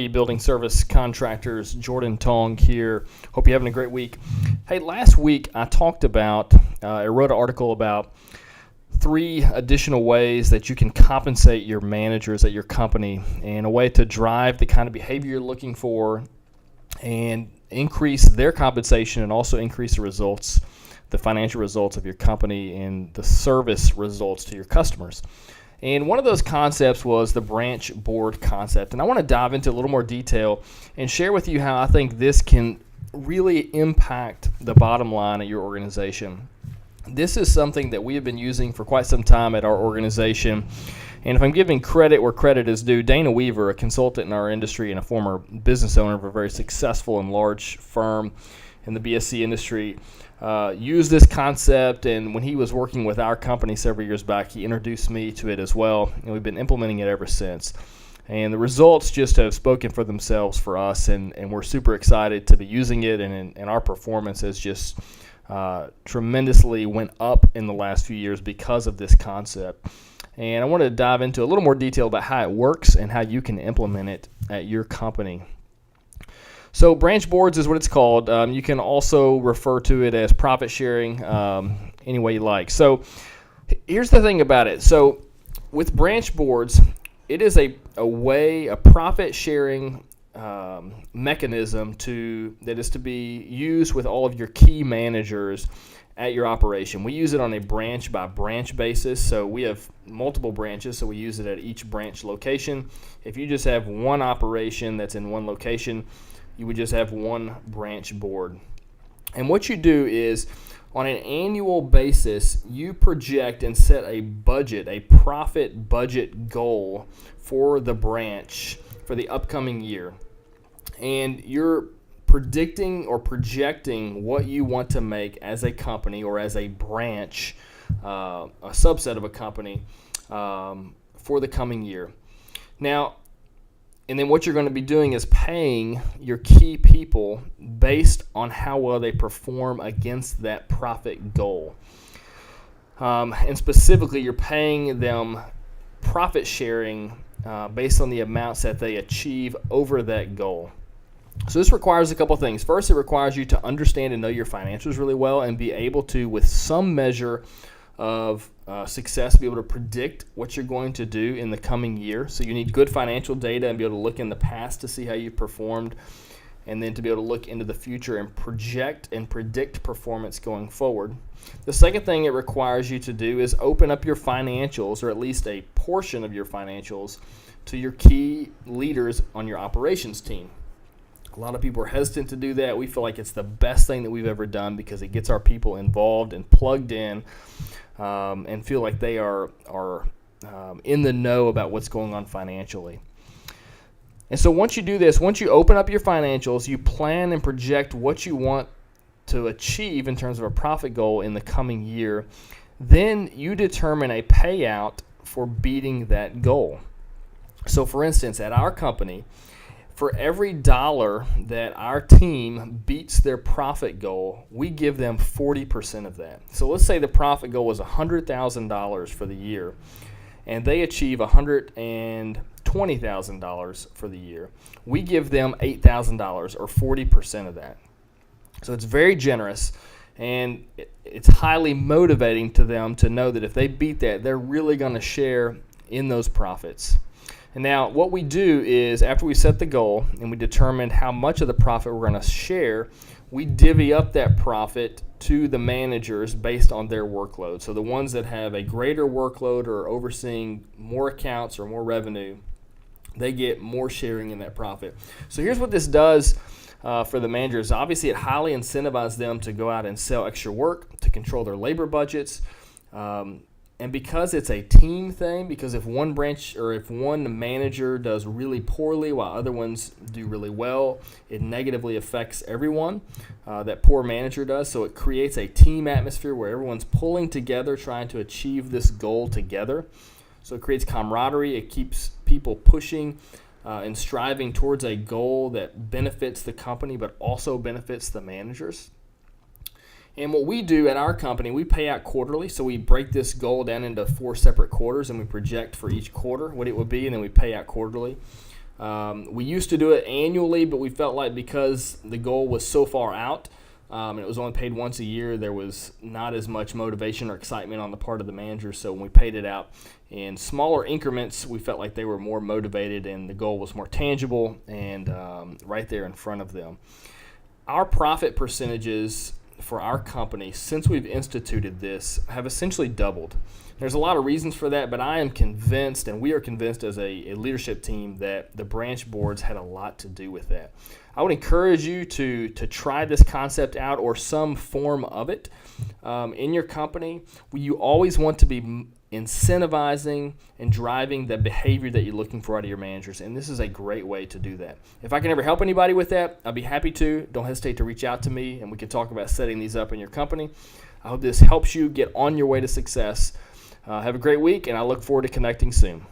Building service contractors, Jordan Tong here. Hope you're having a great week. Hey, last week I wrote an article about 3 additional ways that you can compensate your managers at your company, and a way to drive the kind of behavior you're looking for and increase their compensation, and also increase the financial results of your company and the service results to your customers. And one of those concepts was the branch board concept. And I want to dive into a little more detail and share with you how I think this can really impact the bottom line at your organization. This is something that we have been using for quite some time at our organization. And if I'm giving credit where credit is due, Dana Weaver, a consultant in our industry and a former business owner of a very successful and large firm in the BSC industry, used this concept, and when he was working with our company several years back, he introduced me to it as well, and we've been implementing it ever since. And the results just have spoken for themselves for us, and we're super excited to be using it, and our performance has just tremendously went up in the last few years because of this concept. And I want to dive into a little more detail about how it works and how you can implement it at your company. So branch boards is what it's called. You can also refer to it as profit sharing, any way you like. So here's the thing about it. So with branch boards, it is a profit sharing mechanism that is to be used with all of your key managers at your operation. We use it on a branch by branch basis. So we have multiple branches, so we use it at each branch location. If you just have one operation that's in one location, you would just have one branch board. And what you do is, on an annual basis, you project and set a profit budget goal for the branch for the upcoming year. And you're predicting or projecting what you want to make as a company or as a branch, a subset of a company, for the coming year. Now, and then what you're going to be doing is paying your key people based on how well they perform against that profit goal. And specifically, you're paying them profit sharing based on the amounts that they achieve over that goal. So this requires a couple things. First, it requires you to understand and know your financials really well and be able to, with some measure of success, be able to predict what you're going to do in the coming year. So you need good financial data and be able to look in the past to see how you performed, and then to be able to look into the future and project and predict performance going forward. The second thing it requires you to do is open up your financials, or at least a portion of your financials, to your key leaders on your operations team. A lot of people are hesitant to do that. We feel like it's the best thing that we've ever done because it gets our people involved and plugged in, and feel like they are in the know about what's going on financially. And so once you do this, once you open up your financials, you plan and project what you want to achieve in terms of a profit goal in the coming year, then you determine a payout for beating that goal. So for instance, at our company, for every dollar that our team beats their profit goal, we give them 40% of that. So let's say the profit goal was $100,000 for the year, and they achieve $120,000 for the year. We give them $8,000, or 40% of that. So it's very generous, and it's highly motivating to them to know that if they beat that, they're really going to share in those profits. And now what we do is, after we set the goal and we determine how much of the profit we're going to share, we divvy up that profit to the managers based on their workload. So the ones that have a greater workload or are overseeing more accounts or more revenue, they get more sharing in that profit. So here's what this does for the managers. Obviously, it highly incentivizes them to go out and sell extra work, to control their labor budgets. And because it's a team thing, because if one branch or if one manager does really poorly while other ones do really well, it negatively affects everyone. That poor manager does. So it creates a team atmosphere where everyone's pulling together, trying to achieve this goal together. So it creates camaraderie. It keeps people pushing and striving towards a goal that benefits the company but also benefits the managers. And what we do at our company, we pay out quarterly. So we break this goal down into 4 separate quarters, and we project for each quarter what it would be, and then we pay out quarterly. We used to do it annually, but we felt like because the goal was so far out, and it was only paid once a year, there was not as much motivation or excitement on the part of the managers. So when we paid it out in smaller increments, we felt like they were more motivated and the goal was more tangible and right there in front of them. Our profit percentages for our company since we've instituted this have essentially doubled. There's a lot of reasons for that, but I am convinced, and we are convinced as a leadership team, that the branch boards had a lot to do with that. I would encourage you to try this concept out or some form of it in your company. You always want to be incentivizing and driving the behavior that you're looking for out of your managers, and this is a great way to do that. If I can ever help anybody with that, I'd be happy to. Don't hesitate to reach out to me, and we can talk about setting these up in your company. I hope this helps you get on your way to success. Have a great week, and I look forward to connecting soon.